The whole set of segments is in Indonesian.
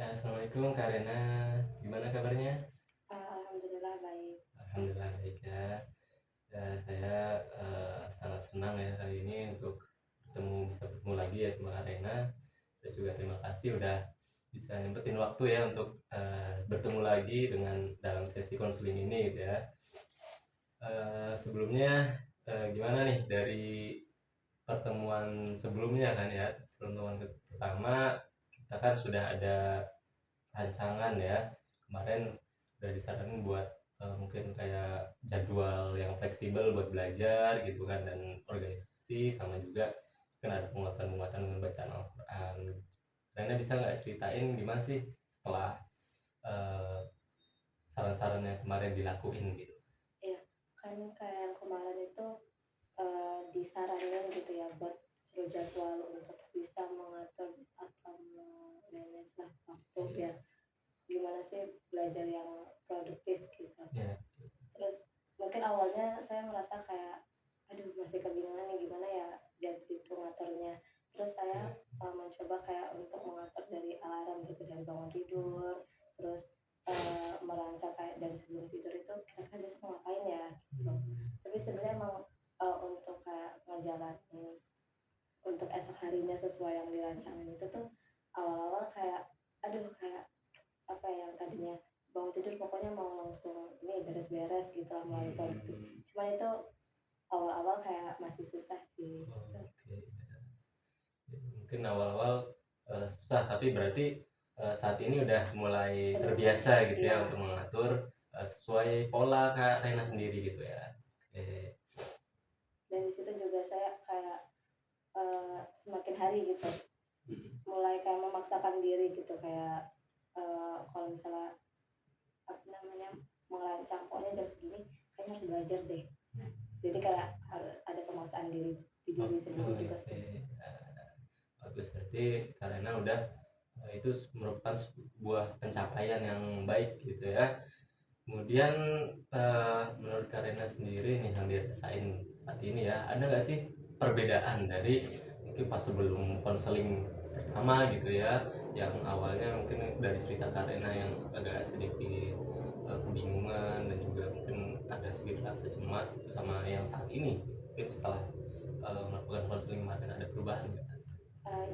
Ya, Assalamualaikum Kak Rena, gimana kabarnya? Alhamdulillah baik. Alhamdulillah baik ya. Ya, saya sangat senang ya hari ini untuk bisa bertemu lagi ya sama Kak Rena. Terus juga terima kasih udah bisa nyempetin waktu ya untuk bertemu lagi dengan dalam sesi konseling ini gitu ya. Sebelumnya gimana nih dari pertemuan sebelumnya kan ya, pertemuan pertama kita kan sudah ada rancangan ya. Kemarin udah disaranin buat mungkin kayak jadwal yang fleksibel buat belajar gitu kan, dan organisasi, sama juga kan ada penguatan-penguatan dengan bacaan Al-Quran. Karena bisa nggak ceritain gimana sih setelah eh, saran-saran yang kemarin dilakuin gitu? Iya, kan kayak yang kemarin itu disaranin gitu ya buat suruh jadwal untuk bisa mengatur atau manage lah waktu biar gimana sih belajar yang produktif gitu. Ya, Terus mungkin awalnya saya merasa kayak aduh masih kebingungan nih gimana ya jadi itu ngaturnya. Terus saya mencoba kayak untuk mengatur dari alarm gitu dari bangun tidur, terus merancang kayak dari sebelum tidur itu kira-kira besok mau ngapain ya gitu. Tapi sebenarnya emang untuk kayak ngejalanin untuk esok harinya sesuai yang dirancangin itu tuh awal-awal kayak aduh kayak apa ya yang tadinya bangun tidur pokoknya mau langsung ini beres-beres gitu lah melalui produktif. Cuman itu awal-awal kayak masih susah sih gitu. oke. Mungkin awal-awal susah, tapi berarti saat ini udah mulai Udah mulai terbiasa gitu ya iya. untuk mengatur sesuai pola Kak Rena sendiri gitu ya. Oke. Dan di situ juga saya kayak semakin hari gitu mulai kayak memaksakan diri gitu kayak kalau misalnya apa namanya merancang pokoknya jam segini kayaknya harus belajar deh, jadi kayak harus ada pemaksaan diri di diri sendiri juga Oke, sih. bagus, berarti karena udah itu merupakan sebuah pencapaian yang baik gitu ya. Kemudian menurut Karena sendiri nih yang dirasain saat ini ya, ada nggak sih perbedaan dari mungkin pas sebelum konseling pertama gitu ya, yang awalnya mungkin dari cerita Karena yang agak sedikit kebingungan dan juga mungkin ada sedikit rasa cemas itu, sama yang saat ini mungkin setelah melakukan konseling kemarin, ada perubahan nggak?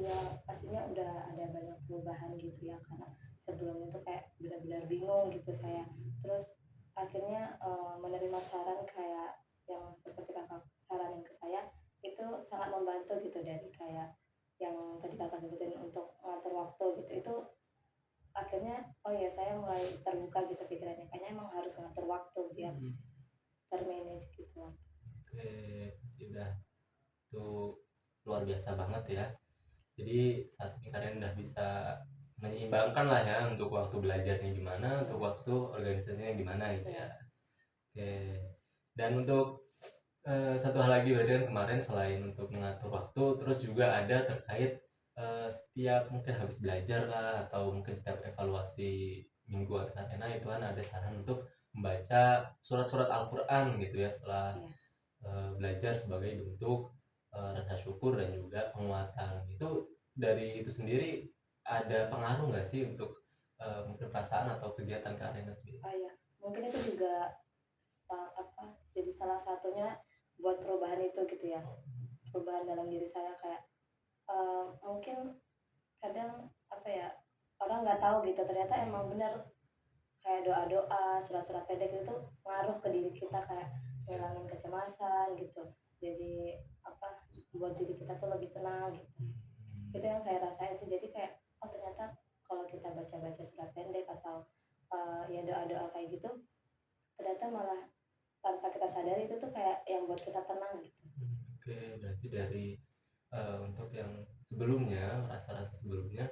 Ya pastinya udah ada banyak perubahan gitu ya karena sebelumnya tuh kayak benar-benar bingung gitu saya. Terus akhirnya menerima saran kayak yang seperti kakak saranin ke saya itu sangat membantu gitu dari kayak yang tadi kakak sebutin untuk ngatur waktu gitu itu akhirnya oh ya saya mulai terbuka gitu pikirannya kayaknya emang harus ngatur waktu biar termanage gitu. Oke, berarti udah tuh luar biasa banget ya. Jadi saat ini kalian udah bisa menyeimbangkan lah ya, untuk waktu belajarnya gimana, untuk waktu organisasinya gimana gitu ya. Oke. Dan untuk satu hal lagi berarti kan kemarin selain untuk mengatur waktu, terus juga ada terkait setiap mungkin habis belajar lah, atau mungkin setiap evaluasi mingguan karena itu kan ada saran untuk membaca surat-surat Al-Quran gitu ya setelah Iya. belajar, sebagai bentuk rasa syukur dan juga penguatan. Itu dari itu sendiri ada pengaruh nggak sih untuk mungkin perasaan atau kegiatan Kak Rena sendiri? Oh ya mungkin itu juga apa jadi salah satunya buat perubahan itu gitu ya, perubahan dalam diri saya kayak mungkin kadang apa ya orang nggak tahu gitu ternyata emang benar kayak doa-doa surat-surat pendek itu ngaruh ke diri kita kayak ngilangin kecemasan gitu, jadi apa buat diri kita tuh lebih tenang gitu. Itu yang saya rasain sih, jadi kayak oh ternyata kalau kita baca-baca surat pendek atau ya doa-doa kayak gitu ternyata malah tanpa kita sadari itu tuh kayak yang buat kita tenang gitu. Oke, berarti dari untuk yang sebelumnya, rasa-rasa sebelumnya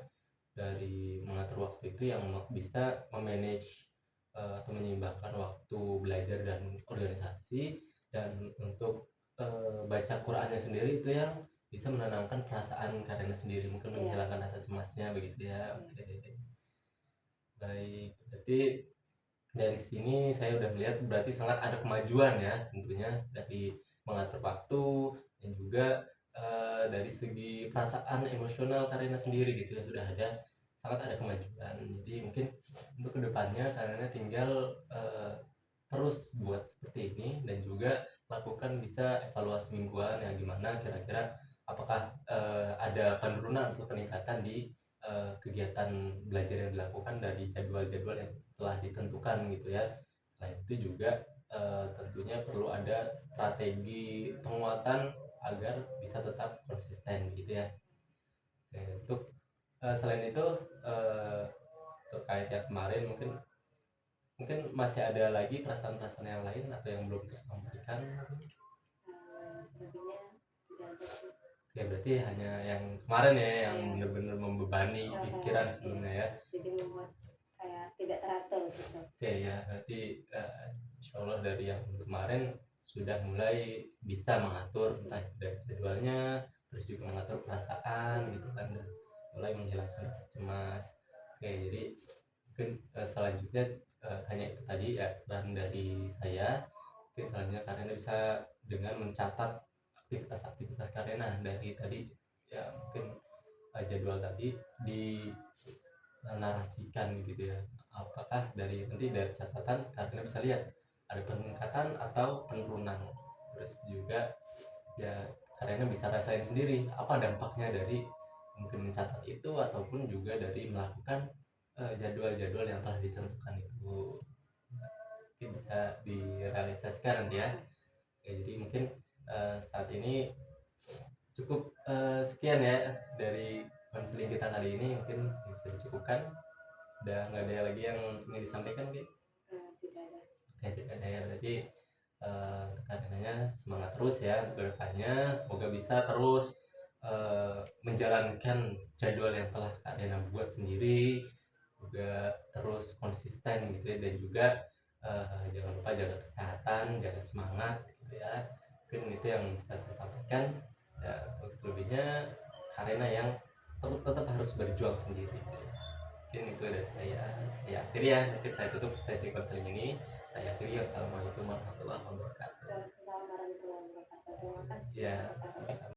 dari mengatur waktu itu yang bisa memanage atau menyeimbangkan waktu belajar dan organisasi, dan untuk baca Qurannya sendiri itu yang bisa menenangkan perasaan karena sendiri, mungkin Iya. menghilangkan rasa cemasnya begitu ya. Hmm. Oke, baik, berarti dari sini saya udah melihat berarti sangat ada kemajuan ya, tentunya dari mengatur waktu, dan juga dari segi perasaan emosional Karina sendiri gitu ya, sudah ada sangat ada kemajuan. Jadi mungkin untuk kedepannya karena tinggal terus buat seperti ini dan juga lakukan bisa evaluasi mingguan yang gimana kira-kira apakah ada penurunan atau peningkatan di kegiatan belajar yang dilakukan dari jadwal-jadwal yang telah ditentukan gitu ya. Selain itu juga tentunya perlu ada strategi penguatan agar bisa tetap konsisten gitu ya. Oke, untuk selain itu eh, terkait yang kemarin mungkin mungkin masih ada lagi perasaan-perasaan yang lain atau yang belum tersampaikan. Selebihnya tidak ada sih. Oke, berarti hanya yang kemarin ya yang Iya. benar-benar membebani pikiran sebelumnya ya. Jadi membuat kayak tidak teratur gitu. Oke ya, berarti insya Allah dari yang kemarin sudah mulai bisa mengatur entah dari jadwalnya, terus juga mengatur perasaan gitu kan, dan mulai menghilangkan rasa cemas. Oke, jadi mungkin selanjutnya hanya itu tadi ya saran dari saya. Mungkin selanjutnya Karena bisa dengan mencatat aktivitas-aktivitas Karena dari tadi ya, mungkin jadwal tadi dinarasikan gitu ya, apakah nanti dari catatan Karena bisa lihat ada peningkatan atau penurunan, terus juga ya Karena bisa rasain sendiri apa dampaknya dari mungkin mencatat itu ataupun juga dari melakukan jadwal-jadwal yang telah ditentukan itu, mungkin bisa direalisasikan nanti ya. Oke, jadi mungkin saat ini cukup sekian ya dari konseling kita kali ini, mungkin bisa dicukupkan. Udah nggak ada lagi yang ingin disampaikan gitu? Tidak ada. Oke, tidak ada ya, berarti karenanya semangat terus ya untuk kedepannya, semoga bisa terus menjalankan jadwal yang telah Kak Dena buat sendiri, juga terus konsisten gitu ya, dan juga jangan lupa jaga kesehatan, jaga semangat gitu ya. Mungkin itu yang bisa saya sampaikan ya. Untuk selebihnya Karena yang tetap harus berjuang sendiri gitu ya. Mungkin itu dari saya akhiri ya, mungkin saya tutup sesi konseling ini, saya akhiri. Wassalamualaikum warahmatullahi wabarakatuh. Waalaikumsalam warahmatullahi wabarakatuh. Terima kasih Ya, atas saran. sama-sama.